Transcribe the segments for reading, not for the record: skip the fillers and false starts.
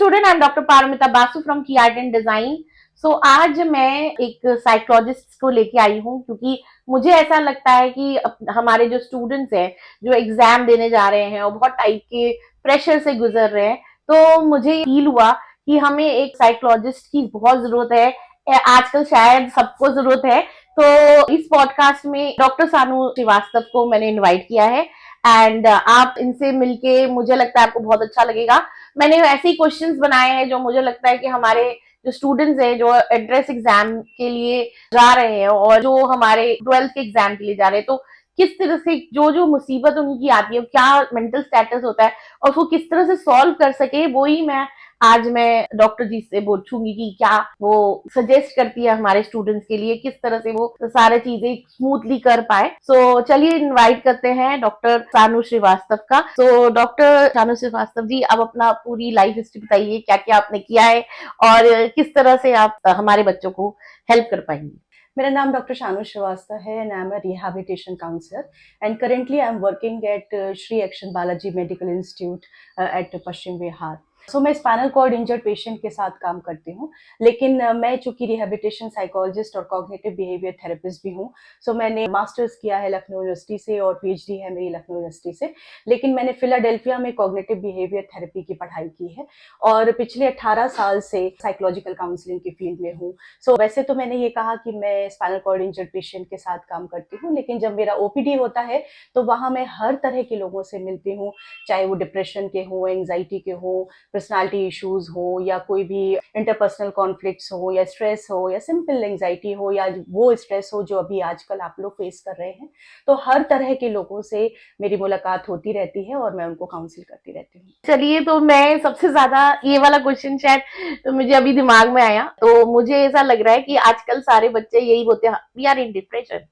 Student, I am doctor Paramita Basu from की art and design. सो आज मैं एक साइकोलॉजिस्ट को लेके आई हूँ, क्योंकि मुझे ऐसा लगता है कि हमारे जो स्टूडेंट्स हैं, जो एग्जाम देने जा रहे हैं और बहुत टाइप के प्रेशर से गुजर रहे हैं, तो मुझे फील हुआ कि हमें एक साइकोलॉजिस्ट की बहुत जरूरत है। आजकल शायद सबको जरूरत है। तो इस पॉडकास्ट में डॉक्टर सानू श्रीवास्तव को मैंने इनवाइट किया है, एंड आप इनसे मिलके मुझे लगता है आपको बहुत अच्छा लगेगा। मैंने ऐसे ही क्वेश्चंस बनाए हैं जो मुझे लगता है कि हमारे जो स्टूडेंट्स हैं, जो एंट्रेंस एग्जाम के लिए जा रहे हैं और जो हमारे 12th के एग्जाम के लिए जा रहे हैं, तो किस तरह से जो जो मुसीबत उनकी आती है, क्या मेंटल स्टेटस होता है और उसको किस तरह से सॉल्व कर सके, वो ही मैं डॉक्टर जी से पूछूंगी कि क्या वो सजेस्ट करती है हमारे स्टूडेंट्स के लिए, किस तरह से वो सारे चीजें स्मूथली कर पाए। सो चलिए इनवाइट करते हैं डॉक्टर सानू श्रीवास्तव का। सो डॉक्टर सानू श्रीवास्तव जी, अब अपना पूरी लाइफ हिस्ट्री बताइए, क्या क्या आपने किया है और किस तरह से आप हमारे बच्चों को हेल्प कर पाएंगे। मेरा नाम डॉक्टर शानू श्रीवास्तव है and I am a rehabilitation counsellor and currently I am working at Shri action Balaji medical institute at Paschim Bihar. मैं स्पाइनल कॉर्ड इंजर्ड पेशेंट के साथ काम करती हूँ, लेकिन मैं चूंकि रिहैबिलिटेशन साइकोलॉजिस्ट और कॉग्निटिव बिहेवियर थेरेपिस्ट भी हूँ। मैंने मास्टर्स किया है लखनऊ यूनिवर्सिटी से और पीएचडी है मेरी लखनऊ यूनिवर्सिटी से, लेकिन मैंने फिलाडेल्फिया में कॉग्निटिव बिहेवियर थेरेपी की पढ़ाई की है और पिछले 18 साल से साइकोलॉजिकल काउंसलिंग की फील्ड में हूँ। वैसे तो मैंने ये कहा कि मैं स्पाइनल कॉर्ड इंजर्ड पेशेंट के साथ काम करती हूँ, लेकिन जब मेरा ओपीडी होता है तो वहाँ मैं हर तरह के लोगों से मिलती हूँ, चाहे वो डिप्रेशन के हो, एंग्जाइटी के हो, पर्सनालिटी इश्यूज हो, या कोई भी इंटरपर्सनल कॉन्फ्लिक्ट्स हो, या स्ट्रेस हो, या सिंपल एंग्जाइटी हो, या वो स्ट्रेस हो जो अभी आजकल आप लोग फेस कर रहे हैं। तो हर तरह के लोगों से मेरी मुलाकात होती रहती है और मैं उनको काउंसिल करती रहती हूँ। चलिए, तो मैं सबसे ज्यादा ये वाला क्वेश्चन शायद तो मुझे अभी दिमाग में आया, तो मुझे ऐसा लग रहा है कि आजकल सारे बच्चे यही बोलते हैं, वी आर इन डिप्रेशन।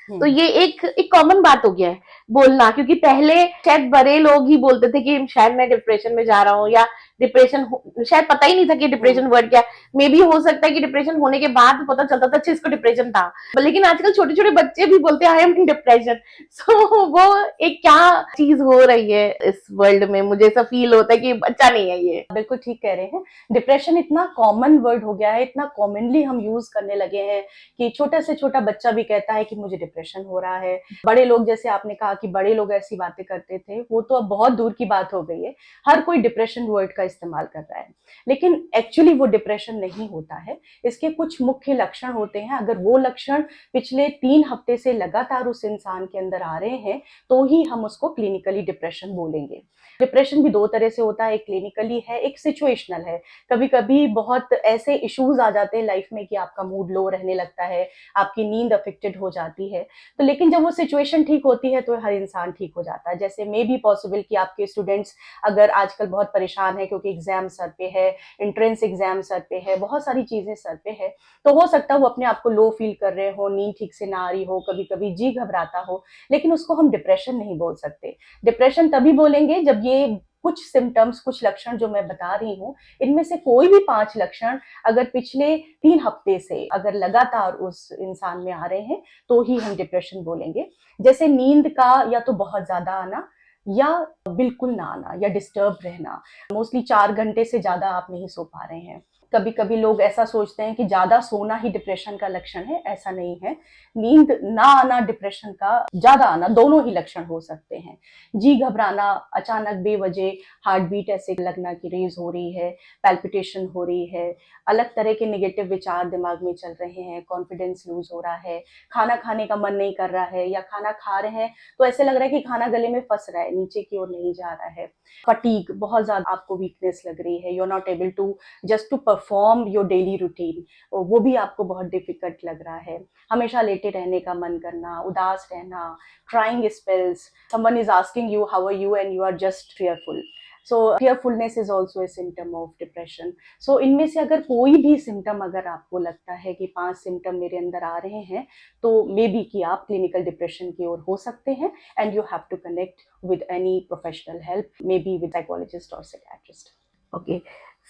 तो ये एक कॉमन बात हो गया है बोलना, क्योंकि पहले शायद बड़े लोग ही बोलते थे कि शायद मैं डिप्रेशन में जा रहा हूँ, या डिप्रेशन शायद पता ही नहीं था कि डिप्रेशन वर्ड क्या। मे बी हो सकता है कि डिप्रेशन होने के बाद पता चलता था अच्छा इसको डिप्रेशन था, लेकिन आजकल छोटे छोटे बच्चे भी बोलते हैं आई एम इन डिप्रेशन। सो वो एक क्या चीज हो रही है इस वर्ल्ड में, मुझे ऐसा फील होता है कि अच्छा नहीं है ये। बिल्कुल ठीक कह रहे हैं। डिप्रेशन इतना कॉमन वर्ड हो गया है, इतना कॉमनली हम यूज करने लगे हैं कि छोटा से छोटा बच्चा भी कहता है कि मुझे डिप्रेशन हो रहा है। बड़े लोग, जैसे आपने कहा कि बड़े लोग ऐसी बातें करते थे, वो तो अब बहुत दूर की बात हो गई है। हर कोई डिप्रेशन वर्ड का इस्तेमाल कर रहा है, लेकिन एक्चुअली वो डिप्रेशन नहीं होता है। इसके कुछ मुख्य लक्षण होते हैं। अगर वो लक्षण पिछले 3 हफ्ते से लगातार उस इंसान के अंदर आ रहे हैं तो ही हम उसको क्लिनिकली डिप्रेशन बोलेंगे। डिप्रेशन भी 2 तरह से होता है, एक क्लिनिकली है, एक सिचुएशनल है। कभी कभी बहुत ऐसे इश्यूज आ जाते हैं लाइफ में कि आपका मूड लो रहने लगता है, आपकी नींद अफेक्टेड हो जाती है। तो लेकिन जब वो सिचुएशन ठीक होती है तो हर इंसान ठीक हो जाता है। जैसे मे बी पॉसिबल कि आपके स्टूडेंट्स अगर आजकल बहुत परेशान है क्योंकि एग्जाम सर पे है, एंट्रेंस एग्जाम सर पे है, बहुत सारी चीजें सर पे है, तो हो सकता है वो अपने आप को लो फील कर रहे हो, नींद ठीक से ना आ रही हो, कभी कभी जी घबराता हो, लेकिन उसको हम डिप्रेशन नहीं बोल सकते। डिप्रेशन तभी बोलेंगे जब ये कुछ सिम्टम्स, कुछ लक्षण जो मैं बता रही हूँ, इनमें से कोई भी 5 लक्षण अगर पिछले 3 हफ्ते से अगर लगातार उस इंसान में आ रहे हैं तो ही हम डिप्रेशन बोलेंगे। जैसे नींद का या तो बहुत ज्यादा आना, या बिल्कुल ना आना, या डिस्टर्ब रहना, मोस्टली 4 घंटे से ज्यादा आप नहीं सो पा रहे हैं। कभी कभी लोग ऐसा सोचते हैं कि ज्यादा सोना ही डिप्रेशन का लक्षण है, ऐसा नहीं है। नींद ना आना डिप्रेशन का, ज्यादा आना, दोनों ही लक्षण हो सकते हैं। जी घबराना, अचानक बेवजह हार्ट बीट ऐसे लगना कि रेज हो रही है, पैल्पिटेशन हो रही है, अलग तरह के नेगेटिव विचार दिमाग में चल रहे हैं, कॉन्फिडेंस लूज हो रहा है, खाना खाने का मन नहीं कर रहा है, या खाना खा रहे हैं तो ऐसे लग रहा है कि खाना गले में फंस रहा है, नीचे की ओर नहीं जा रहा है। फटीग, बहुत ज्यादा आपको वीकनेस लग रही है, you are not able to just to perform your daily routine, वो भी आपको बहुत डिफिकल्ट लग रहा है। हमेशा लेटे रहने का मन करना, उदास रहना, crying spells, someone is asking you how are you and you are just fearful. So fearfulness is also a symptom of depression. So इनमें से अगर कोई भी सिम्टम अगर आपको लगता है कि 5 सिम्टम मेरे अंदर आ रहे हैं, तो मे बी कि आप क्लिनिकल डिप्रेशन की ओर हो सकते हैं, and you have to connect with any professional help, maybe with psychologist और साइकियाट्रिस्ट। ओके,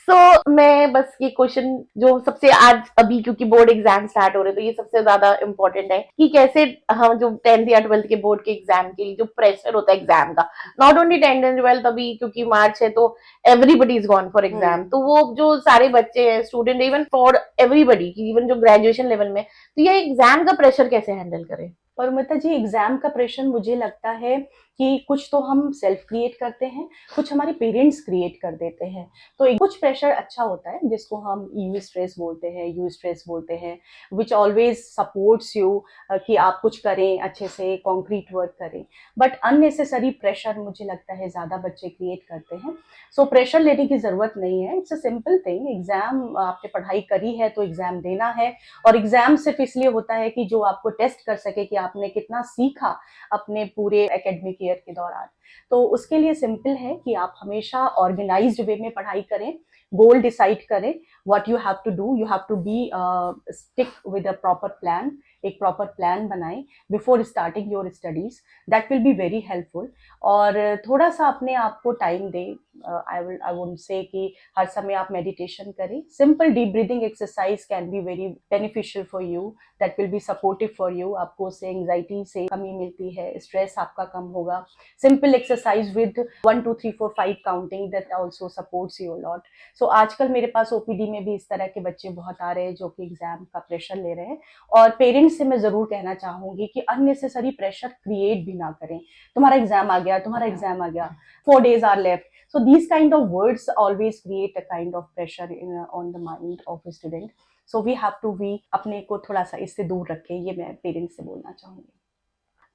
मैं बस ये क्वेश्चन जो सबसे आज अभी, क्योंकि बोर्ड एग्जाम स्टार्ट हो रहे, तो ये सबसे ज्यादा इम्पोर्टेंट है कि कैसे हम जो 10th या 12th के बोर्ड के एग्जाम के लिए जो प्रेशर होता है एग्जाम का, not only 10th and 12th, अभी क्योंकि मार्च है तो everybody is gone for exam, तो वो जो सारे बच्चे हैं student, even for everybody, even जो ग्रेजुएशन लेवल में, तो ये एग्जाम का प्रेशर कैसे हैंडल करें? और ममता जी, एग्जाम का प्रेशर मुझे लगता है कि कुछ तो हम सेल्फ क्रिएट करते हैं, कुछ हमारे पेरेंट्स क्रिएट कर देते हैं। तो कुछ प्रेशर अच्छा होता है जिसको हम यू स्ट्रेस बोलते हैं, यू स्ट्रेस बोलते हैं, विच ऑलवेज सपोर्ट्स यू कि आप कुछ करें, अच्छे से कॉन्क्रीट वर्क करें। बट अननेसेसरी प्रेशर मुझे लगता है ज़्यादा बच्चे क्रिएट करते हैं। सो प्रेशर लेने की ज़रूरत नहीं है, it's a simple thing. Exam आपने पढ़ाई करी है तो एग्जाम देना है, और एग्जाम सिर्फ इसलिए होता है कि जो आपको टेस्ट कर सके कि आपने कितना सीखा अपने पूरे एकेडमिक ईयर के दौरान। तो उसके लिए सिंपल है कि आप हमेशा ऑर्गेनाइज्ड वे में पढ़ाई करें, गोल डिसाइड करें, what you have to do, you have to be stick with a proper plan, एक प्रॉपर प्लान बनाएं before starting your studies, that will be very helpful. और थोड़ा सा अपने आप को टाइम दें। आई वुड से कि हर समय आप मेडिटेशन करें, simple deep breathing exercise can be very beneficial for you, that will be supportive for you. आपको उससे एंग्जाइटी से कमी मिलती है, स्ट्रेस आपका कम होगा। Simple exercise with 1 2 3 4 5 counting, that also supports you lot. So आजकल मेरे पास ओपीडी में भी इस तरह के बच्चे बहुत आ रहे हैं जो कि एग्जाम का प्रेशर ले रहे हैं। और पेरेंट्स से मैं जरूर कहना चाहूंगी कि अननेसेसरी प्रेशर क्रिएट भी ना करें। तुम्हारा एग्जाम आ गया, तुम्हारा एग्जाम आ गया, 4 days are left. So these kind of words always create a kind of pressure on the mind of a student. So we have to be अपने को थोड़ा सा इससे दूर रखें, ये मैं पेरेंट्स से बोलना चाहूंगी।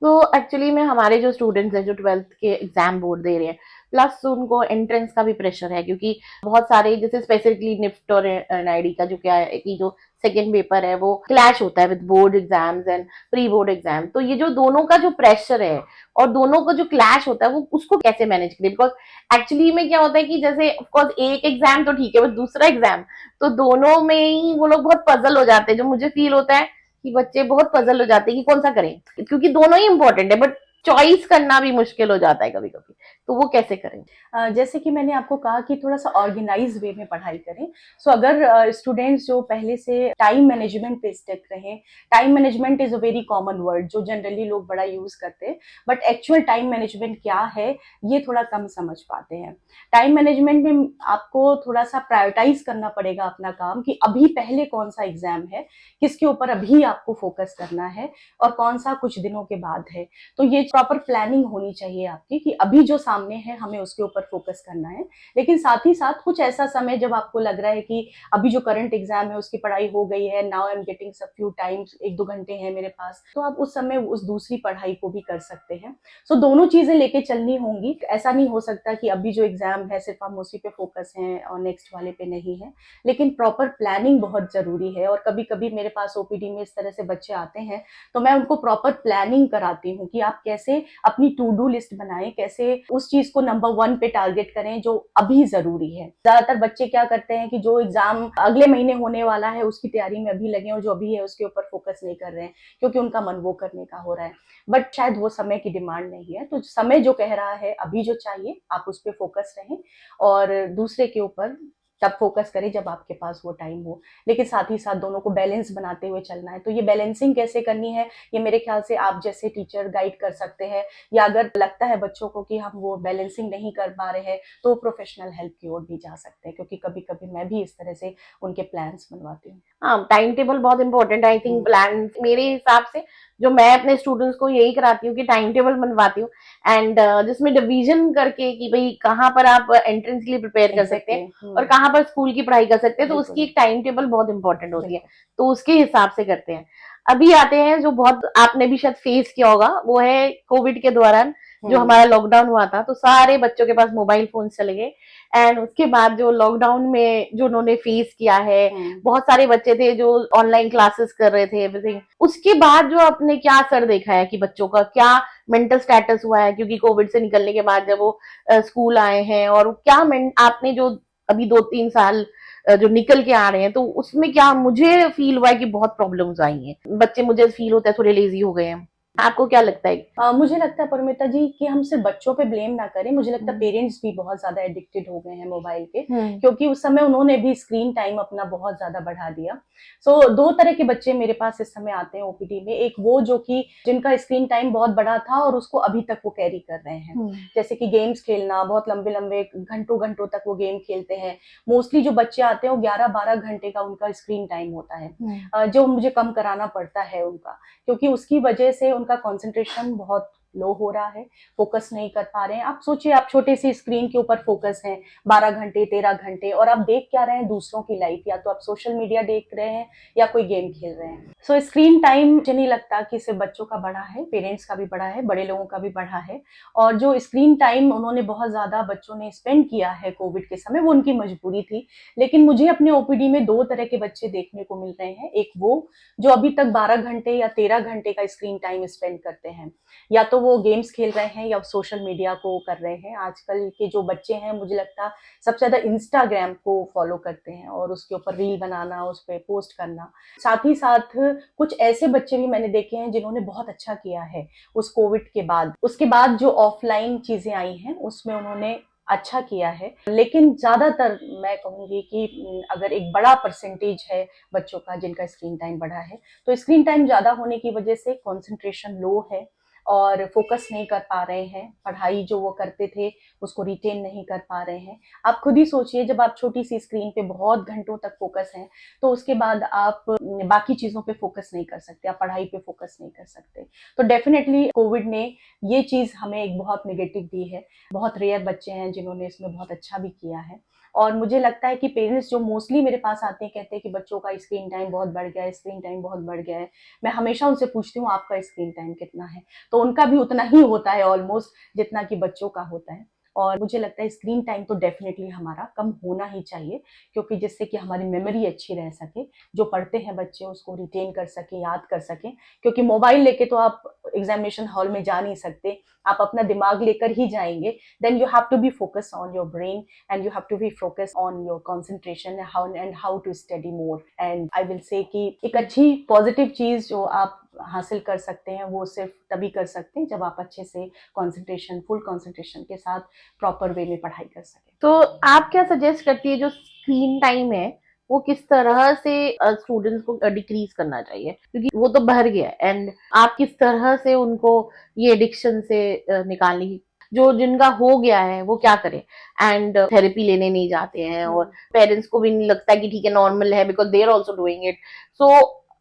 तो एक्चुअली में हमारे जो स्टूडेंट्स हैं जो 12th के एग्जाम बोर्ड दे रहे हैं, प्लस उनको एंट्रेंस का भी प्रेशर है, क्योंकि बहुत सारे जैसे स्पेसिफिकली निफ्ट और एनआईडी का जो क्या है कि जो सेकेंड पेपर है वो क्लैश होता है with board exams and pre board exam. तो ये जो दोनों का जो प्रेशर है और दोनों का जो क्लैश होता है वो उसको कैसे मैनेज करें? बिकॉज एक्चुअली में क्या होता है कि जैसे ऑफकोर्स एक एग्जाम तो ठीक है, बट दूसरा एग्जाम, तो दोनों में ही वो लोग बहुत पजल हो जाते हैं। जो मुझे फील होता है कि बच्चे बहुत पजल हो जाते हैं कि कौन सा करें, क्योंकि दोनों ही इंपॉर्टेंट है, बट चॉइस करना भी मुश्किल हो जाता है कभी कभी। तो वो कैसे करें? जैसे कि मैंने आपको कहा कि थोड़ा सा ऑर्गेनाइज वे में पढ़ाई करें। सो अगर स्टूडेंट्स जो पहले से टाइम मैनेजमेंट पे स्टिक रहें, time management is a very common word जो जनरली लोग बड़ा यूज करते हैं, बट एक्चुअल टाइम मैनेजमेंट क्या है ये थोड़ा कम समझ पाते हैं। टाइम मैनेजमेंट में आपको थोड़ा सा प्रायोरिटाइज करना पड़ेगा अपना काम कि अभी पहले कौन सा एग्जाम है, किसके ऊपर अभी आपको फोकस करना है, और कौन सा कुछ दिनों के बाद है। तो ये प्रॉपर प्लानिंग होनी चाहिए आपकी कि अभी जो सामने है हमें उसके ऊपर फोकस करना है। लेकिन साथ ही साथ कुछ ऐसा समय जब आपको लग रहा है कि अभी जो करंट एग्जाम है उसकी पढ़ाई हो गई है, now I am getting some few times, 1-2 घंटे हैं मेरे पास, तो आप उस समय उस दूसरी पढ़ाई को भी कर सकते हैं। सो दोनों चीजें लेके चलनी होंगी। ऐसा नहीं हो सकता कि अभी जो एग्जाम है सिर्फ हम उसी पे फोकस हैं और नेक्स्ट वाले पे नहीं है। लेकिन प्रॉपर प्लानिंग बहुत जरूरी है। और कभी कभी मेरे पास ओपीडी में इस तरह से बच्चे आते हैं तो मैं उनको प्रॉपर प्लानिंग कराती हूँ कि आप कैसे अपनी टू डू लिस्ट बनाएं, कैसे उस चीज को नंबर 1 पे टारगेट करें जो अभी जरूरी है। ज्यादातर बच्चे क्या करते हैं कि जो एग्जाम अगले महीने होने वाला है उसकी तैयारी में अभी लगे और जो अभी है उसके ऊपर फोकस नहीं कर रहे हैं क्योंकि उनका मन वो करने का हो रहा है। बट शायद वो समय की डिमांड नहीं है। तो समय जो कह रहा है अभी जो चाहिए आप उस पर फोकस रहें और दूसरे के ऊपर तब फोकस करें जब आपके पास वो टाइम हो। लेकिन साथ ही साथ दोनों को बैलेंस बनाते हुए चलना है। तो ये बैलेंसिंग कैसे करनी है ये मेरे ख्याल से आप जैसे टीचर गाइड कर सकते हैं, या अगर लगता है बच्चों को कि हम वो बैलेंसिंग नहीं कर पा रहे हैं तो प्रोफेशनल हेल्प की ओर भी जा सकते हैं, क्योंकि कभी कभी मैं भी इस तरह से उनके प्लान्स बनवाती हूँ। हाँ, टाइम टेबल बहुत इंपॉर्टेंट है। आई थिंक प्लान मेरे हिसाब से जो मैं अपने स्टूडेंट्स को यही कराती हूँ कि टाइम टेबल बनवाती हूँ, एंड जिसमें डिवीजन करके कि भाई कहाँ पर आप एंट्रेंस के लिए प्रिपेयर कर सकते हैं और कहाँ पर स्कूल की पढ़ाई कर सकते हैं। तो उसकी एक टाइम टेबल बहुत इंपॉर्टेंट होती है, तो उसके हिसाब से करते हैं। अभी आते हैं जो बहुत आपने भी शायद फेस किया होगा, वो है कोविड के दौरान जो हमारा लॉकडाउन हुआ था, तो सारे बच्चों के पास मोबाइल फोन चले गए। एंड उसके बाद जो लॉकडाउन में जो उन्होंने फेस किया है, बहुत सारे बच्चे थे जो ऑनलाइन क्लासेस कर रहे थे, एवरीथिंग। उसके बाद जो आपने क्या असर देखा है कि बच्चों का क्या मेंटल स्टेटस हुआ है, क्योंकि कोविड से निकलने के बाद जब वो स्कूल आए हैं, और क्या आपने जो अभी 2-3 साल जो निकल के आ रहे हैं, तो उसमें क्या मुझे फील हुआ है कि बहुत प्रॉब्लम्स आई हैं। बच्चे मुझे फील होता है थोड़े लेजी हो गए हैं, आपको क्या लगता है? मुझे लगता है परिमिता जी कि हम सिर्फ बच्चों पे ब्लेम ना करें, मुझे लगता है हम्म। पेरेंट्स भी बहुत ज्यादा एडिक्टेड हो गए हैं मोबाइल के, हम्म। क्योंकि उस समय उन्होंने भी स्क्रीन टाइम अपना बहुत ज्यादा बढ़ा दिया। सो दो तरह के बच्चे मेरे पास इस समय आते हैं ओपीडी में, एक वो जो कि जिनका स्क्रीन टाइम बहुत बड़ा था और उसको अभी तक वो कैरी कर रहे हैं, हम्म। जैसे कि गेम्स खेलना, बहुत लंबे लंबे घंटों घंटों तक वो गेम खेलते हैं। मोस्टली जो बच्चे आते हैं वो 11-12 घंटे का उनका स्क्रीन टाइम होता है, हम्म। जो मुझे कम कराना पड़ता है उनका, क्योंकि उसकी वजह से उनका कंसंट्रेशन बहुत लो हो रहा है, फोकस नहीं कर पा रहे हैं। आप सोचिए, आप छोटे सी स्क्रीन के ऊपर फोकस हैं 12 घंटे 13 घंटे, और आप देख क्या रहे हैं, दूसरों की लाइफ, या तो आप सोशल मीडिया देख रहे हैं या कोई गेम खेल रहे हैं। सो स्क्रीन टाइम मुझे नहीं लगता कि सिर्फ बच्चों का बढ़ा है, पेरेंट्स का भी बढ़ा है, बड़े लोगों का भी बढ़ा है। और जो स्क्रीन टाइम उन्होंने बहुत ज्यादा बच्चों ने स्पेंड किया है कोविड के समय, वो उनकी मजबूरी थी। लेकिन मुझे अपने ओपीडी में दो तरह के बच्चे देखने को मिल रहे हैं, एक वो जो अभी तक 12 घंटे या 13 घंटे का स्क्रीन टाइम स्पेंड करते हैं, या तो वो गेम्स खेल रहे हैं या सोशल मीडिया को कर रहे हैं। आजकल के जो बच्चे हैं, मुझे लगता सबसे ज्यादा इंस्टाग्राम को फॉलो करते हैं और उसके ऊपर रील बनाना, उस पर पोस्ट करना। साथ ही साथ कुछ ऐसे बच्चे भी मैंने देखे हैं जिन्होंने बहुत अच्छा किया है उस कोविड के बाद, उसके बाद जो ऑफलाइन चीजें आई हैं उसमें उन्होंने अच्छा किया है। लेकिन ज्यादातर मैं कहूंगी कि अगर एक बड़ा परसेंटेज है बच्चों का जिनका स्क्रीन टाइम बढ़ा है, तो स्क्रीन टाइम ज्यादा होने की वजह से कंसंट्रेशन लो है और फोकस नहीं कर पा रहे हैं, पढ़ाई जो वो करते थे उसको रिटेन नहीं कर पा रहे हैं। आप खुद ही सोचिए, जब आप छोटी सी स्क्रीन पे बहुत घंटों तक फोकस हैं, तो उसके बाद आप बाकी चीजों पे फोकस नहीं कर सकते, आप पढ़ाई पे फोकस नहीं कर सकते। तो डेफिनेटली कोविड ने ये चीज हमें एक बहुत नेगेटिव दी है। बहुत रेयर बच्चे हैं जिन्होंने इसमें बहुत अच्छा भी किया है। और मुझे लगता है कि पेरेंट्स जो मोस्टली मेरे पास आते हैं, कहते हैं कि बच्चों का स्क्रीन टाइम बहुत बढ़ गया है, स्क्रीन टाइम बहुत बढ़ गया है। मैं हमेशा उनसे पूछती हूँ आपका स्क्रीन टाइम कितना है, तो उनका भी उतना ही होता है ऑलमोस्ट जितना कि बच्चों का होता है। और मुझे लगता है स्क्रीन टाइम तो डेफिनेटली हमारा कम होना ही चाहिए, क्योंकि जिससे कि हमारी मेमोरी अच्छी रह सके, जो पढ़ते हैं बच्चे उसको रिटेन कर सके, याद कर सकें। क्योंकि मोबाइल लेके तो आप एग्जामिनेशन हॉल में जा नहीं सकते, आप अपना दिमाग लेकर ही जाएंगे। Then you have to be focus on your brain and you have to be focus on your concentration and how to study more. And I will say कि एक अच्छी पॉजिटिव चीज जो आप हासिल कर सकते हैं वो सिर्फ तभी कर सकते हैं जब आप अच्छे से कंसंट्रेशन, फुल कंसंट्रेशन के साथ प्रॉपर वे में पढ़ाई कर सकें। तो आप क्या सजेस्ट करती है, जो स्क्रीन टाइम है वो किस तरह से स्टूडेंट्स को डिक्रीज करना चाहिए, क्योंकि वो तो बढ़ गया है, एंड आप किस तरह से उनको ये एडिक्शन से निकालने की, जो जिनका हो गया है वो क्या करें, एंड थेरेपी लेने नहीं जाते हैं और पेरेंट्स को भी नहीं लगता कि ठीक है नॉर्मल है because they are also doing it. So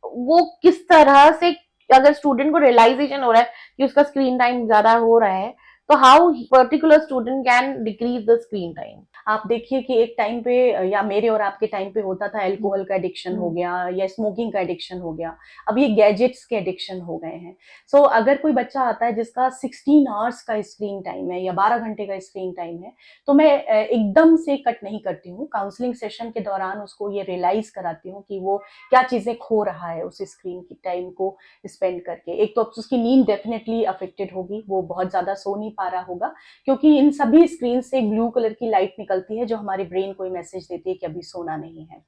वो किस तरह से, अगर स्टूडेंट को रियलाइजेशन हो रहा है कि उसका स्क्रीन टाइम ज्यादा हो रहा है, तो how particular student can decrease the screen time? आप देखिए कि एक टाइम पे, या मेरे और आपके टाइम पे होता था, अल्कोहल का एडिक्शन हो गया या स्मोकिंग का एडिक्शन हो गया, अब ये गैजेट्स के एडिक्शन हो गए हैं। सो अगर कोई बच्चा आता है जिसका 16 आवर्स का स्क्रीन टाइम है या 12 घंटे का स्क्रीन टाइम है, तो मैं एकदम से कट नहीं करती हूँ। काउंसलिंग सेशन के दौरान उसको ये रियलाइज कराती हूँ कि वो क्या चीजें खो रहा है उस स्क्रीन की टाइम को स्पेंड करके। एक तो उसकी नींद डेफिनेटली अफेक्टेड होगी, वो बहुत ज्यादा सो नहीं पा रहा होगा, क्योंकि इन सभी स्क्रीन से ब्लू कलर की लाइट निकलती है जो हमारे ब्रेन को मैसेज देती है कि अभी सोना नहीं है।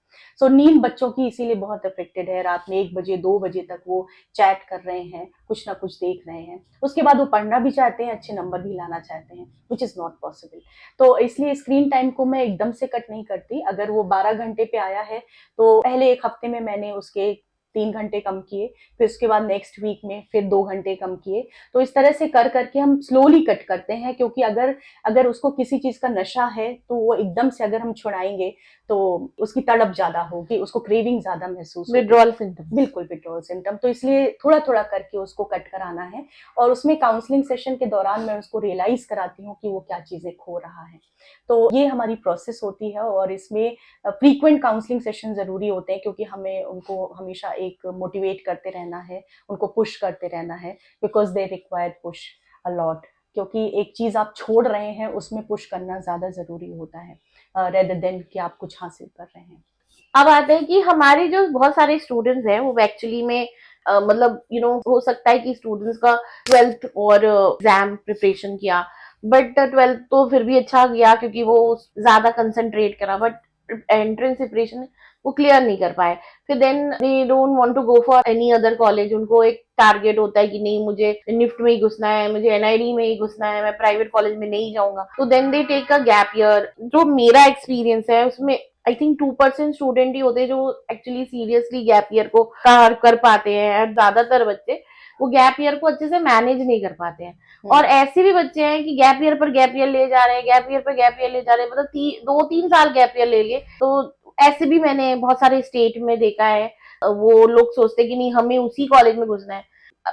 सो नींद बच्चों की इसीलिए बहुत अफेक्टेड है। रात में 1 बजे 2 बजे तक वो चैट कर रहे हैं, कुछ ना कुछ देख रहे हैं, उसके बाद वो पढ़ना भी चाहते हैं, अच्छे नंबर भी लाना चाहते हैं, विच इज नॉट पॉसिबल। तो इसलिए स्क्रीन टाइम को मैं एकदम से कट नहीं करती। अगर वो 12 घंटे पे आया है तो पहले एक हफ्ते में मैंने उसके 3 घंटे कम किए, फिर उसके बाद नेक्स्ट वीक में फिर 2 घंटे कम किए। तो इस तरह से कर करके हम स्लोली कट करते हैं, क्योंकि अगर अगर उसको किसी चीज का नशा है तो वो एकदम से अगर हम छुड़ाएंगे तो उसकी तड़प ज्यादा होगी, उसको क्रेविंग ज्यादा महसूस होगी, विड्रॉल सिम्टम। बिल्कुल विड्रॉल सिम्टम। तो इसलिए थोड़ा थोड़ा करके उसको कट कराना है, और उसमें काउंसलिंग सेशन के दौरान मैं उसको रियलाइज कराती हूँ कि वो क्या चीजें खो रहा है। तो ये हमारी प्रोसेस होती है, और इसमें फ्रीक्वेंट काउंसलिंग सेशन जरूरी होते हैं, क्योंकि हमें उनको हमेशा एक मोटिवेट करते रहना है, उनको पुश करते रहना है, because they require push a lot. क्योंकि एक चीज आप छोड़ रहे हैं उसमें पुश करना ज्यादा जरूरी होता है, रेदर देन कि आप कुछ हासिल कर रहे हैं। अब आते हैं कि हमारे जो बहुत सारे स्टूडेंट्स हैं वो एक्चुअली में मतलब हो सकता है कि स्टूडेंट्स का 12th और एग्जाम प्रिपरेशन किया, बट 12th तो फिर भी अच्छा गया क्योंकि वो ज्यादा कंसंट्रेट करा, बट एंट्रेंस प्रिपरेशन है वो क्लियर नहीं कर पाए, फिर then they don't want to go for any other college. उनको एक टारगेट होता है कि नहीं मुझे निफ्ट में ही घुसना है, मुझे एनआईडी में ही घुसना है, मैं प्राइवेट कॉलेज में नहीं जाऊंगा, तो then they take a gap year. जो मेरा एक्सपीरियंस है उसमें आई थिंक 2% स्टूडेंट ही होते हैं जो एक्चुअली सीरियसली गैप ईयर को कर पाते हैं, और ज्यादातर बच्चे वो गैप ईयर को अच्छे से मैनेज नहीं कर पाते हैं। और ऐसे भी बच्चे हैं कि गैप ईयर पर गैप ईयर ले जा रहे हैं, गैप ईयर पर गैप ईयर ले जा रहे हैं, मतलब 2-3 साल गैप ईयर ले लिए। तो ऐसे भी मैंने बहुत सारे स्टेट में देखा है। वो लोग सोचते कि नहीं हमें उसी कॉलेज में घुसना है।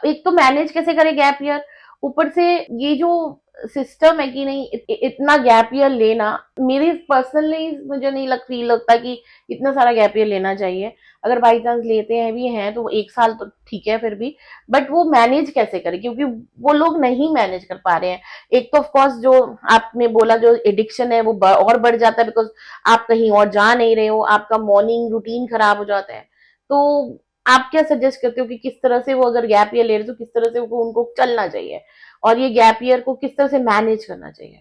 एक तो मैनेज कैसे करे गैप ईयर, ऊपर से ये जो सिस्टम है कि नहीं इतना गैप ईयर लेना, मेरे पर्सनली मुझे नहीं फील लगता कि इतना सारा गैप ईयर लेना चाहिए। अगर बाई चांस लेते हैं भी हैं तो 1 साल तो ठीक है फिर भी, बट वो मैनेज कैसे करें, क्योंकि वो लोग नहीं मैनेज कर पा रहे हैं। एक तो ऑफकोर्स जो आपने बोला जो एडिक्शन है वो और बढ़ जाता है, बिकॉज आप कहीं और जा नहीं रहे हो, आपका मॉर्निंग रूटीन खराब हो जाता है। तो आप क्या सजेस्ट करते हो कि किस तरह से वो अगर गैप ईयर ले रहे तो किस तरह से उनको चलना चाहिए, और ये गैप ईयर को किस तरह से मैनेज करना चाहिए?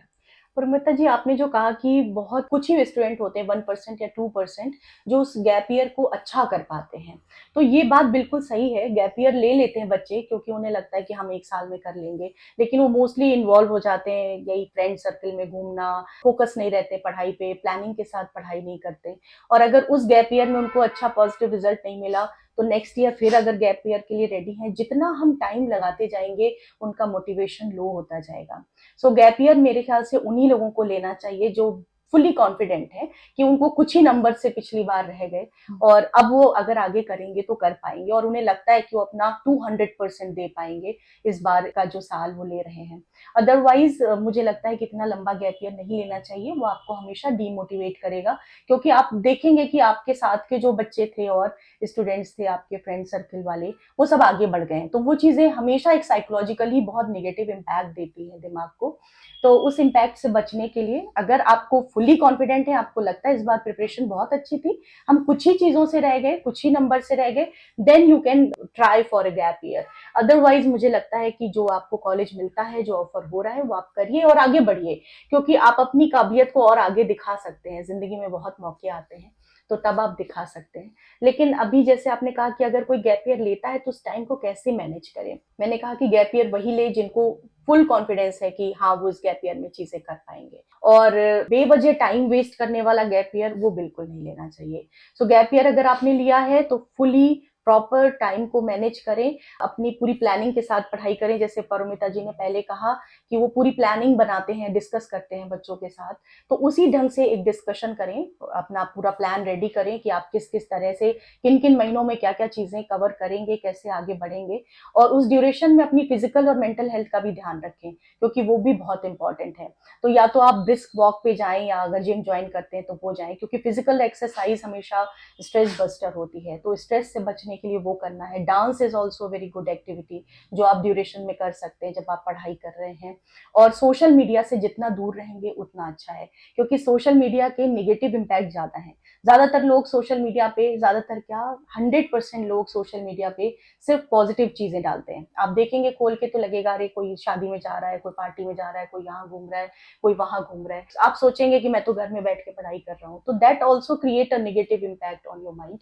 परमिता जी, आपने जो कहा कि बहुत कुछ ही स्टूडेंट होते हैं 1% या 2% जो उस गैप ईयर को अच्छा कर पाते हैं, तो ये बात बिल्कुल सही है। गैप ईयर ले लेते हैं बच्चे क्योंकि उन्हें लगता है कि हम 1 साल में कर लेंगे, लेकिन वो मोस्टली इन्वॉल्व हो जाते हैं यही फ्रेंड सर्कल में घूमना, फोकस नहीं रहते पढ़ाई पे, प्लानिंग के साथ पढ़ाई नहीं करते। और अगर उस गैप ईयर में उनको अच्छा पॉजिटिव रिजल्ट नहीं मिला तो नेक्स्ट ईयर फिर अगर गैप ईयर के लिए रेडी हैं, जितना हम टाइम लगाते जाएंगे उनका मोटिवेशन लो होता जाएगा। सो गैप ईयर मेरे ख्याल से उन्हीं लोगों को लेना चाहिए जो फुली कॉन्फिडेंट है कि उनको कुछ ही नंबर से पिछली बार रह गए और अब वो अगर आगे करेंगे तो कर पाएंगे, और उन्हें लगता है कि वो अपना 200% दे पाएंगे इस बार का जो साल वो ले रहे हैं। अदरवाइज मुझे लगता है कि इतना लंबा गैप ईयर नहीं लेना चाहिए, वो आपको हमेशा डीमोटिवेट करेगा। क्योंकि आप देखेंगे कि आपके साथ के जो बच्चे थे और स्टूडेंट्स थे आपके फ्रेंड सर्कल वाले, वो सब आगे बढ़ गए हैं, तो वो चीजें हमेशा एक साइकोलॉजिकली बहुत निगेटिव इम्पैक्ट देती है दिमाग को। तो उस इम्पैक्ट से बचने के लिए अगर आपको फुली कॉन्फिडेंट है, आपको लगता है इस बार प्रिपरेशन बहुत अच्छी थी, हम कुछ ही चीजों से रह गए, कुछ ही नंबर से रह गए, then you can try for a gap year. Otherwise मुझे लगता है कि जो आपको कॉलेज मिलता है, जो ऑफर हो रहा है, वो आप करिए और आगे बढ़िए, क्योंकि आप अपनी काबिलियत को और आगे दिखा सकते हैं। जिंदगी में बहुत मौके आते हैं तो तब आप दिखा सकते हैं। लेकिन अभी जैसे आपने कहा कि अगर कोई गैप ईयर लेता है तो उस टाइम को कैसे मैनेज करें, मैंने कहा कि गैप ईयर वही ले जिनको फुल कॉन्फिडेंस है कि हाँ वो इस गैप ईयर में चीजें कर पाएंगे, और बेवजह टाइम वेस्ट करने वाला गैप ईयर वो बिल्कुल नहीं लेना चाहिए। सो गैप ईयर अगर आपने लिया है तो फुली प्रॉपर टाइम को मैनेज करें, अपनी पूरी प्लानिंग के साथ पढ़ाई करें। जैसे परमिता जी ने पहले कहा कि वो पूरी प्लानिंग बनाते हैं, डिस्कस करते हैं बच्चों के साथ, तो उसी ढंग से एक डिस्कशन करें, अपना पूरा प्लान रेडी करें कि आप किस किस तरह से किन किन महीनों में क्या क्या चीजें कवर करेंगे, कैसे आगे बढ़ेंगे। और उस ड्यूरेशन में अपनी फिजिकल और मेंटल हेल्थ का भी ध्यान रखें क्योंकि वो भी बहुत इंपॉर्टेंट है। तो या तो आप ब्रिस्क वॉक पे जाएं या अगर जिम ज्वाइन करते हैं तो वो जाएं, क्योंकि फिजिकल एक्सरसाइज हमेशा स्ट्रेस बस्टर होती है, तो स्ट्रेस से बचने के लिए वो करना है। Dance is also very good activity जो आप ड्यूरेशन में कर सकते हैं जब आप पढ़ाई कर रहे हैं। और सोशल मीडिया से जितना दूर रहेंगे उतना अच्छा है, क्योंकि सोशल मीडिया के नेगेटिव इम्पैक्ट ज्यादा है। ज्यादातर लोग सोशल मीडिया पे, ज्यादातर क्या 100% लोग सोशल मीडिया पे सिर्फ पॉजिटिव चीजें डालते हैं। आप देखेंगे खोल के तो लगेगा अरे कोई शादी में जा रहा है, कोई पार्टी में जा रहा है, कोई यहाँ घूम रहा है, कोई वहां घूम रहा है, आप सोचेंगे कि मैं तो घर में बैठ के पढ़ाई कर रहा हूँ, तो that also create a negative impact on your mind.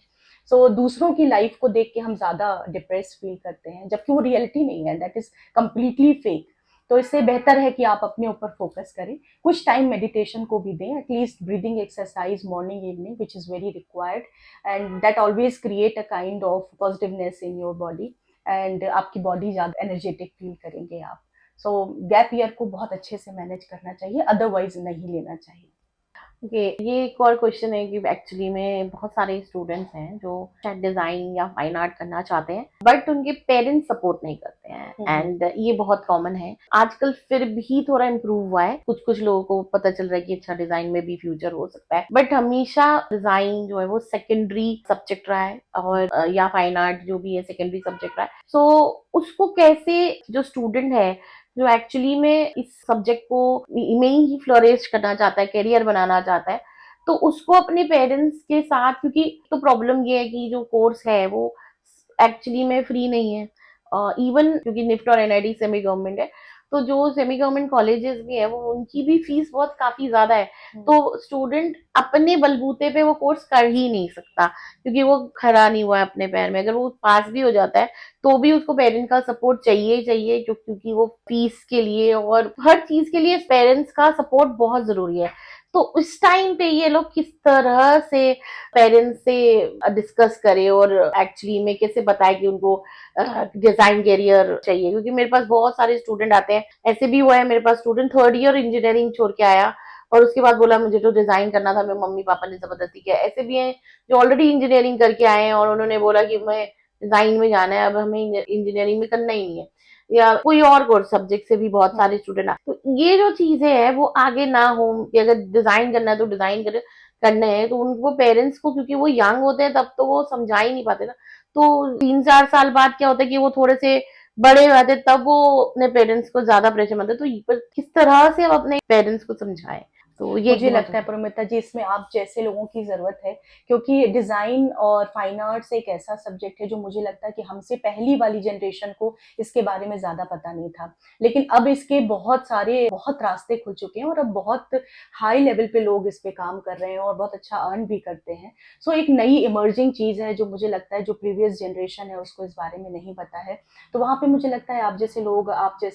So दूसरों की लाइफ को देख के हम ज्यादा डिप्रेस फील करते हैं जबकि वो रियलिटी नहीं है, दैट इज कम्प्लीटली फेक। तो इससे बेहतर है कि आप अपने ऊपर फोकस करें, कुछ टाइम मेडिटेशन को भी दें, at least breathing exercise morning evening which is very required, and that always create a kind of positiveness in your body, and आपकी बॉडी ज्यादा एनर्जेटिक फील करेंगे आप। सो गैप ईयर को बहुत अच्छे से मैनेज करना चाहिए, अदरवाइज नहीं लेना चाहिए। ओके, ये एक और क्वेश्चन है कि एक्चुअली में बहुत सारे स्टूडेंट्स हैं जो शायद डिजाइन या फाइन आर्ट करना चाहते हैं बट उनके पेरेंट्स सपोर्ट नहीं करते हैं, एंड ये बहुत कॉमन है आजकल। फिर भी थोड़ा इम्प्रूव हुआ है, कुछ कुछ लोगों को पता चल रहा है कि अच्छा डिजाइन में भी फ्यूचर हो सकता है, बट हमेशा डिजाइन जो है वो सेकेंडरी सब्जेक्ट रहा है, और या फाइन आर्ट जो भी है सेकेंडरी सब्जेक्ट रहा है। सो उसको कैसे जो स्टूडेंट है जो एक्चुअली में इस सब्जेक्ट को में ही फ्लोरिश करना चाहता है, करियर बनाना चाहता है, तो उसको अपने पेरेंट्स के साथ, क्योंकि तो प्रॉब्लम ये है कि जो कोर्स है वो एक्चुअली में फ्री नहीं है, इवन क्योंकि निफ्ट और एनआईडी सेमी गवर्नमेंट है, तो जो सेमी गवर्नमेंट कॉलेजेस भी है वो उनकी भी फीस बहुत काफी ज्यादा है। तो स्टूडेंट अपने बलबूते पे वो कोर्स कर ही नहीं सकता, क्योंकि वो खड़ा नहीं हुआ है अपने पैर में। अगर वो पास भी हो जाता है तो भी उसको पेरेंट्स का सपोर्ट चाहिए ही चाहिए, क्योंकि वो फीस के लिए और हर चीज के लिए पेरेंट्स का सपोर्ट बहुत जरूरी है। तो उस टाइम पे ये लोग किस तरह से पेरेंट्स से डिस्कस करें और एक्चुअली में कैसे बताएं कि उनको डिजाइन करियर चाहिए, क्योंकि मेरे पास बहुत सारे स्टूडेंट आते हैं। ऐसे भी हुआ है मेरे पास स्टूडेंट 3rd ईयर इंजीनियरिंग छोड़ के आया और उसके बाद बोला मुझे तो डिजाइन करना था, मेरे मम्मी पापा ने जबरदस्ती किया। ऐसे भी हैं जो ऑलरेडी इंजीनियरिंग करके आए हैं और उन्होंने बोला कि मैं डिजाइन में जाना है, अब हमें इंजीनियरिंग में करना ही नहीं है, या कोई और कोर्स सब्जेक्ट से भी बहुत सारे स्टूडेंट आ। तो ये जो चीजें हैं वो आगे ना हो कि अगर डिजाइन करना है तो डिजाइन करने हैं, तो उनको पेरेंट्स को, क्योंकि वो यंग होते हैं तब तो वो समझा ही नहीं पाते ना। तो 3-4 साल बाद क्या होता है कि वो थोड़े से बड़े हो जाते, तब वो अपने पेरेंट्स को ज्यादा प्रेशर मानते। तो किस तरह से हम अपने पेरेंट्स को समझाएं, तो ये मुझे लगता है परमिता जी इसमें आप जैसे लोगों की जरूरत है, क्योंकि डिजाइन और फाइन आर्ट्स एक ऐसा सब्जेक्ट है जो मुझे लगता है कि हमसे पहली वाली जनरेशन को इसके बारे में ज्यादा पता नहीं था, लेकिन अब इसके बहुत रास्ते खुल चुके हैं और अब बहुत हाई लेवल पे लोग इस पे काम कर रहे हैं और बहुत अच्छा अर्न भी करते हैं। सो एक नई इमर्जिंग चीज है जो मुझे लगता है जो प्रीवियस जनरेशन है उसको इस बारे में नहीं पता है। तो वहां पे मुझे लगता है आप जैसे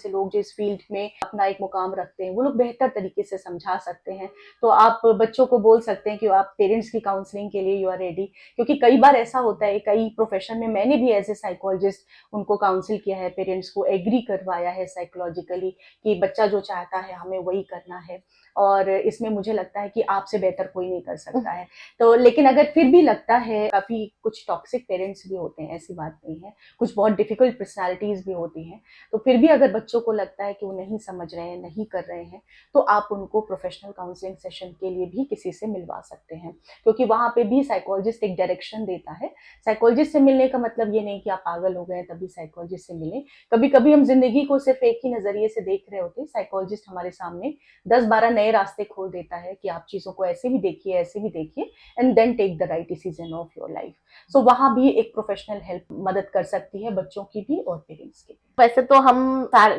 लोग जो इस फील्ड में अपना एक मुकाम रखते हैं वो लोग बेहतर तरीके से समझा सकते हैं। तो आप बच्चों को बोल सकते हैं कि आप पेरेंट्स की काउंसलिंग के लिए यू आर रेडी, क्योंकि कई बार ऐसा होता है, कई प्रोफेशन में मैंने भी एज ए साइकोलॉजिस्ट उनको काउंसिल किया है, पेरेंट्स को एग्री करवाया है साइकोलॉजिकली कि बच्चा जो चाहता है हमें वही करना है और इसमें मुझे लगता है कि आपसे बेहतर कोई नहीं कर सकता है। तो लेकिन अगर फिर भी लगता है, काफी कुछ टॉक्सिक पेरेंट्स भी होते हैं, ऐसी बात नहीं है, कुछ बहुत डिफिकल्ट पर्सनालिटीज भी होती हैं, तो फिर भी अगर बच्चों को लगता है कि वो नहीं समझ रहे हैं, नहीं कर रहे हैं, तो आप उनको प्रोफेशनल काउंसलिंग सेशन के लिए भी किसी से मिलवा सकते हैं, क्योंकि वहां पे भी साइकोलॉजिस्ट एक डायरेक्शन देता है। साइकोलॉजिस्ट से मिलने का मतलब ये नहीं कि आप पागल हो गए तभी साइकोलॉजिस्ट से मिलें। कभी कभी हम जिंदगी को सिर्फ एक ही नजरिए से देख रहे होते हैं, साइकोलॉजिस्ट हमारे सामने 10-12 नए रास्ते खोल देता है कि आप चीजों को ऐसे भी देखिए and then take the right decision of your life. So वहां भी एक प्रोफेशनल हेल्प मदद कर सकती है, बच्चों की भी और पेरेंट्स की भी। वैसे तो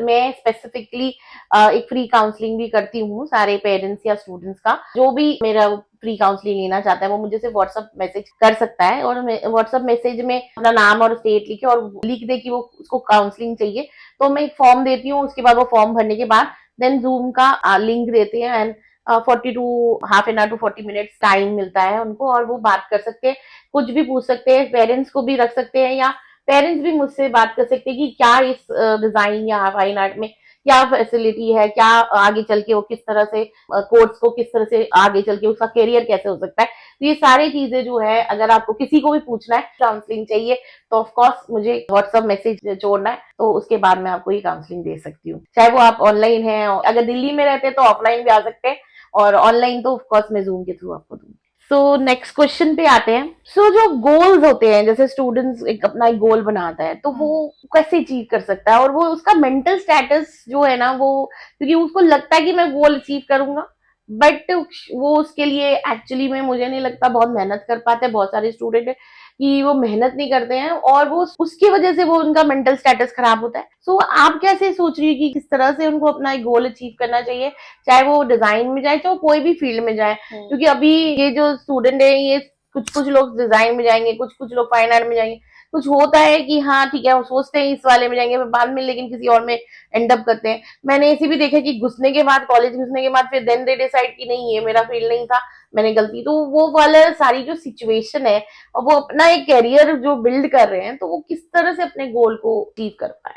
मैं स्पेसिफिकली एक फ्री काउंसलिंग भी करती हूँ सारे पेरेंट्स या स्टूडेंट्स का। जो भी मेरा फ्री काउंसलिंग लेना चाहता है वो मुझे सिर्फ व्हाट्सएप मैसेज कर सकता है, और व्हाट्सएप मैसेज में अपना नाम और स्टेट लिखे और लिख दे कि वो उसको काउंसलिंग चाहिए। तो मैं एक फॉर्म देती हूँ, उसके बाद वो फॉर्म भरने के बाद देन जूम का लिंक देते हैं and 40 to half an hour to 40 minutes time मिलता है उनको, और वो बात कर सकते हैं, कुछ भी पूछ सकते हैं, पेरेंट्स को भी रख सकते हैं या पेरेंट्स भी मुझसे बात कर सकते हैं कि क्या इस डिजाइन या फाइन आर्ट में क्या फैसिलिटी है, क्या आगे चल के वो किस तरह से कोर्स को किस तरह से आगे चल के उसका करियर कैसे हो सकता है। तो ये सारी चीजें जो है, अगर आपको किसी को भी पूछना है, काउंसलिंग चाहिए, तो ऑफ कोर्स मुझे व्हाट्सएप मैसेज छोड़ना है, तो उसके बाद मैं आपको ये काउंसलिंग दे सकती हूँ। चाहे वो आप ऑनलाइन है, अगर दिल्ली में रहते हैं तो ऑफलाइन भी आ सकते हैं, और ऑनलाइन तो ऑफ कोर्स मैं जूम के थ्रू आपको दूंगी। सो नेक्स्ट क्वेश्चन पे आते हैं। सो जो गोल्स होते हैं, जैसे स्टूडेंट्स अपना एक गोल बनाता है तो वो कैसे अचीव कर सकता है, और वो उसका मेंटल स्टेटस जो है ना, वो क्योंकि उसको लगता है कि मैं गोल अचीव करूंगा, बट वो उसके लिए एक्चुअली में मुझे नहीं लगता बहुत मेहनत कर पाते हैं। बहुत सारे स्टूडेंट कि वो मेहनत नहीं करते हैं और वो उसकी वजह से वो उनका मेंटल स्टेटस खराब होता है। सो आप कैसे सोच रही है कि किस तरह से उनको अपना एक गोल अचीव करना चाहिए, चाहे वो डिजाइन में जाए, चाहे वो कोई भी फील्ड में जाए? क्योंकि अभी ये जो स्टूडेंट है, ये कुछ लोग डिजाइन में जाएंगे, कुछ लोग फाइन आर्ट में जाएंगे, कुछ होता है कि हाँ ठीक है वो सोचते हैं इस वाले में जाएंगे, बाद में लेकिन किसी और में एंड अप करते हैं। मैंने ऐसे भी देखा कि घुसने के बाद, कॉलेज घुसने के बाद फिर देन दे डिसाइड कि नहीं ये मेरा फील्ड नहीं था, मैंने गलती। तो वो वाला सारी जो सिचुएशन है, और वो अपना एक कैरियर जो बिल्ड कर रहे हैं, तो वो किस तरह से अपने गोल को अचीव कर पाए?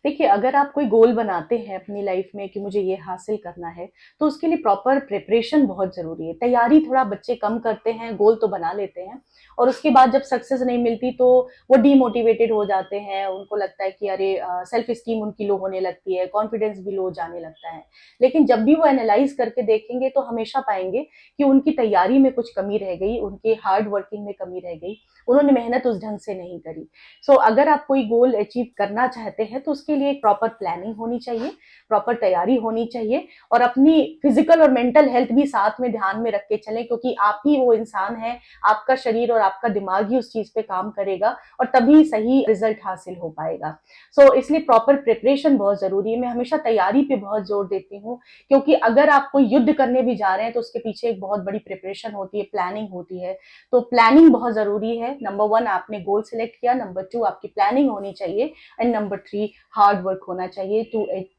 देखिए, अगर आप कोई गोल बनाते हैं अपनी लाइफ में कि मुझे ये हासिल करना है, तो उसके लिए प्रॉपर प्रिपरेशन बहुत जरूरी है। तैयारी थोड़ा बच्चे कम करते हैं, गोल तो बना लेते हैं और उसके बाद जब सक्सेस नहीं मिलती तो वो डीमोटिवेटेड हो जाते हैं। उनको लगता है कि अरे सेल्फ स्टीम उनकी लो होने लगती है, कॉन्फिडेंस भी लो जाने लगता है। लेकिन जब भी वो एनालाइज करके देखेंगे तो हमेशा पाएंगे कि उनकी तैयारी में कुछ कमी रह गई, उनके हार्ड वर्किंग में कमी रह गई, उन्होंने मेहनत उस ढंग से नहीं करी। सो अगर आप कोई गोल अचीव करना चाहते हैं तो उसके के लिए प्रॉपर प्लानिंग होनी चाहिए, प्रॉपर तैयारी होनी चाहिए, और अपनी फिजिकल और मेंटल हेल्थ भी साथ में ध्यान में रख के चलें, क्योंकि आप ही वो इंसान है, आपका शरीर और आपका दिमाग ही उस चीज पे काम करेगा और तभी सही रिजल्ट हासिल हो पाएगा। सो इसलिए प्रॉपर प्रिपरेशन बहुत जरूरी है। मैं हमेशा तैयारी पे बहुत जोर देती हूँ, क्योंकि अगर आप कोई युद्ध करने भी जा रहे हैं तो उसके पीछे एक बहुत बड़ी प्रिपरेशन होती है, प्लानिंग होती है। तो प्लानिंग बहुत जरूरी है। नंबर 1 आपने गोल सिलेक्ट किया, नंबर 2 आपकी प्लानिंग होनी चाहिए, एंड नंबर 3 हार्ड वर्क होना चाहिए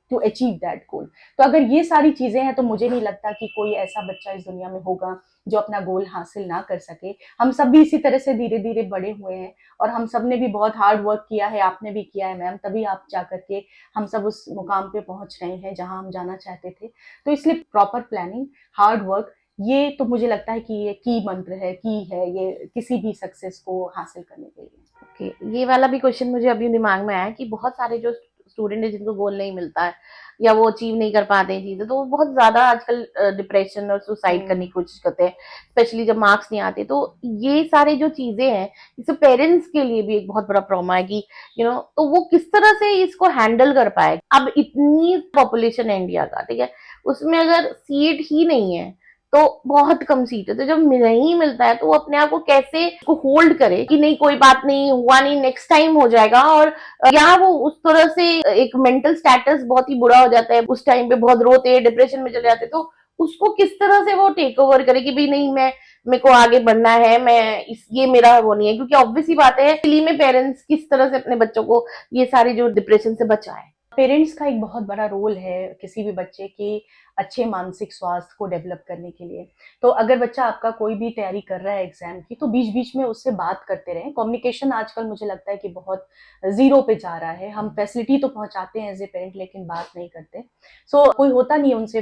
टू अचीव दैट गोल। तो अगर ये सारी चीजें हैं तो मुझे नहीं लगता कि कोई ऐसा बच्चा इस दुनिया में होगा जो अपना गोल हासिल ना कर सके। हम सब भी इसी तरह से धीरे धीरे बड़े हुए हैं और हम सब ने भी बहुत हार्ड वर्क किया है, आपने भी किया है मैम, तभी आप जा करके हम सब उस मुकाम पे पहुंच रहे हैं जहां हम जाना चाहते थे। तो इसलिए प्रॉपर प्लानिंग, हार्ड वर्क, ये तो मुझे लगता है कि ये की मंत्र है, की है ये किसी भी सक्सेस को हासिल करने के लिए। ओके, ये वाला भी क्वेश्चन मुझे अभी दिमाग में आया कि बहुत सारे जो स्टूडेंट है जिनको गोल नहीं मिलता है या वो अचीव नहीं कर पाते हैं चीजें, तो वो बहुत ज्यादा आजकल डिप्रेशन और सुसाइड करने की कोशिश करते हैं, स्पेशली जब मार्क्स नहीं आते। तो ये सारे जो चीजें हैं, इससे पेरेंट्स के लिए भी एक बहुत बड़ा ट्रॉमा है कि तो वो किस तरह से इसको हैंडल कर पाए। अब इतनी पॉपुलेशन है इंडिया का, ठीक है, उसमें अगर सीट ही नहीं है तो बहुत कम सीट है, तो जब नहीं मिलता है तो वो अपने आप को कैसे उसको होल्ड करे कि नहीं कोई बात नहीं, हुआ नहीं, नेक्स्ट टाइम हो जाएगा। और या वो उस तरह से एक मेंटल स्टेटस बहुत ही बुरा हो जाता है, उस टाइम पे बहुत रोते हैं, डिप्रेशन में चले जाते हैं। तो उसको किस तरह से वो टेक ओवर करे कि भाई नहीं, मेरे को आगे बढ़ना है, ये मेरा वो नहीं है। क्योंकि ऑब्वियस ही बात है, दिल्ली में पेरेंट्स किस तरह से अपने बच्चों को ये सारी जो डिप्रेशन से बचाए। पेरेंट्स का एक बहुत बड़ा रोल है किसी भी बच्चे की अच्छे मानसिक स्वास्थ्य को डेवलप करने के लिए। तो अगर बच्चा आपका कोई भी तैयारी कर रहा है एग्जाम की, तो बीच बीच में उससे बात करते रहें। कम्युनिकेशन आजकल मुझे लगता है कि बहुत जीरो पे जा रहा है। हम फैसिलिटी तो पहुंचाते हैं एज ए पेरेंट, लेकिन बात नहीं करते। सो कोई होता नहीं है उनसे